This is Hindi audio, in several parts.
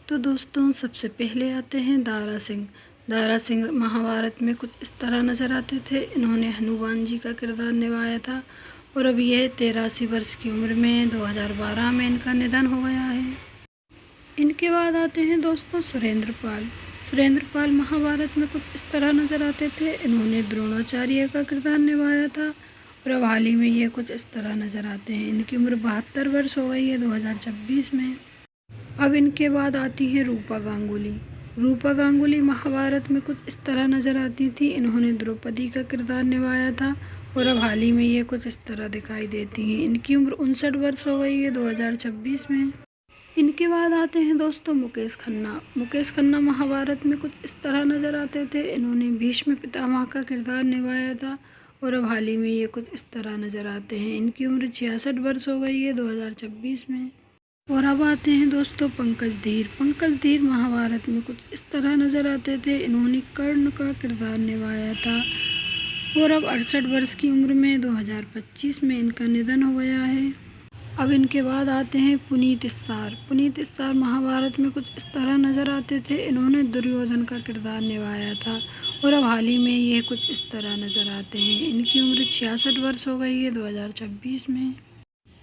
तो दोस्तों सबसे पहले आते हैं दारा सिंह। दारा सिंह महाभारत में कुछ इस तरह नज़र आते थे। इन्होंने हनुमान जी का किरदार निभाया था और अब यह 83 वर्ष की उम्र में 2012 में इनका निधन हो गया है। इनके बाद आते हैं दोस्तों सुरेंद्र पाल। सुरेंद्र पाल महाभारत में कुछ इस तरह नज़र आते थे। इन्होंने द्रोणाचार्य का किरदार निभाया था और अब हाल ही में ये कुछ इस तरह नज़र आते हैं। इनकी उम्र 72 वर्ष हो गई है 2026 में। अब इनके बाद आती हैं रूपा गांगुली। रूपा गांगुली महाभारत में कुछ इस तरह नज़र आती थी। इन्होंने द्रौपदी का किरदार निभाया था और अब हाल ही में ये कुछ इस तरह दिखाई देती हैं। इनकी उम्र 59 वर्ष हो गई है 2026 में। इनके बाद आते हैं दोस्तों मुकेश खन्ना। मुकेश खन्ना महाभारत में कुछ इस तरह नज़र आते थे। इन्होंने भीष्म पितामह का किरदार निभाया था और अब हाल ही में ये कुछ इस तरह नज़र आते हैं। इनकी उम्र 66 वर्ष हो गई है 2026 में। और अब आते हैं दोस्तों पंकज धीर। पंकज धीर महाभारत में कुछ इस तरह नज़र आते थे। इन्होंने कर्ण का किरदार निभाया था और अब 68 वर्ष की उम्र में 2025 में इनका निधन हो गया है। अब इनके बाद आते हैं पुनीत इस्सार। पुनीत इस्सार महाभारत में कुछ इस तरह नज़र आते थे। इन्होंने दुर्योधन का किरदार निभाया था और अब हाल ही में ये कुछ इस तरह नज़र आते हैं। इनकी उम्र 66 वर्ष हो गई है 2026 में।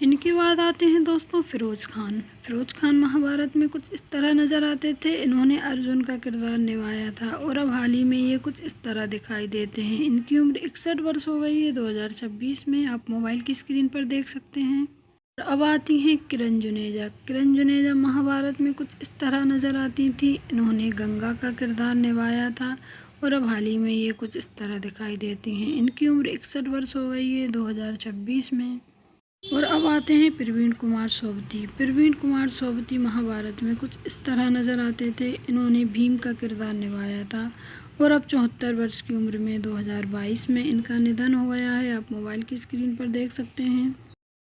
इनके बाद आते हैं दोस्तों फ़िरोज़ खान। फ़िरोज़ खान महाभारत में कुछ इस तरह नज़र आते थे। इन्होंने अर्जुन का किरदार निभाया था और अब हाल ही में ये कुछ इस तरह दिखाई देते हैं। इनकी उम्र 61 वर्ष हो गई है 2026 में। आप मोबाइल की स्क्रीन पर देख सकते हैं। अब आती हैं किरण जुनेजा। किरण जुनेजा महाभारत में कुछ इस तरह नज़र आती थी। इन्होंने गंगा का किरदार निभाया था और अब हाल ही में ये कुछ इस तरह दिखाई देती हैं। इनकी उम्र 61 वर्ष हो गई है 2026 में। और अब आते हैं प्रवीण कुमार सोबती। प्रवीण कुमार सोबती महाभारत में कुछ इस तरह नज़र आते थे। इन्होंने भीम का किरदार निभाया था और अब 74 वर्ष की उम्र में 2022 में इनका निधन हो गया है। आप मोबाइल की स्क्रीन पर देख सकते हैं।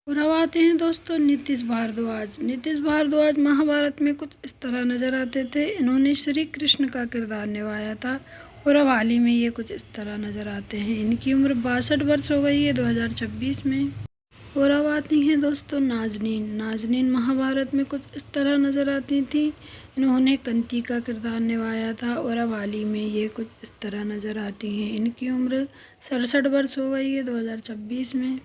और अब आते हैं दोस्तों नीतीश भारद्वाज। नीतीश भारद्वाज महाभारत में कुछ इस तरह नज़र आते थे। इन्होंने श्री कृष्ण का किरदार निभाया था और अब हाल ही में ये कुछ इस तरह नज़र आते हैं। इनकी उम्र 62 वर्ष हो गई है 2026 में। और अब आती हैं दोस्तों नाजनीन। नाजनीन महाभारत में कुछ इस तरह नज़र आती थी। इन्होंने कंती का किरदार निभाया था और अब हाल ही में ये कुछ इस तरह नज़र आती हैं। इनकी उम्र 67 वर्ष हो गई है 2026 में।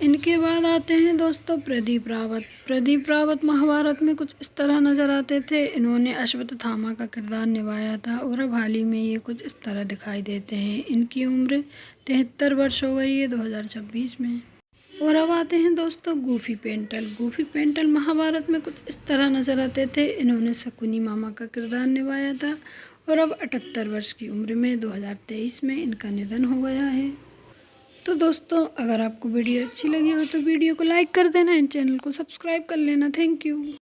इनके बाद आते हैं दोस्तों प्रदीप रावत। प्रदीप रावत महाभारत में कुछ इस तरह नज़र आते थे। इन्होंने अश्वत्थामा का किरदार निभाया था और अब हाल ही में ये कुछ इस तरह दिखाई देते हैं। इनकी उम्र 73 वर्ष हो गई है 2026 में। और अब आते हैं दोस्तों गूफी पेंटल। गूफी पेंटल महाभारत में कुछ इस तरह नज़र आते थे। इन्होंने शकुनी मामा का किरदार निभाया था और अब 78 वर्ष की उम्र में 2023 में इनका निधन हो गया है। तो दोस्तों अगर आपको वीडियो अच्छी लगी हो तो वीडियो को लाइक कर देना एंड चैनल को सब्सक्राइब कर लेना। Thank you.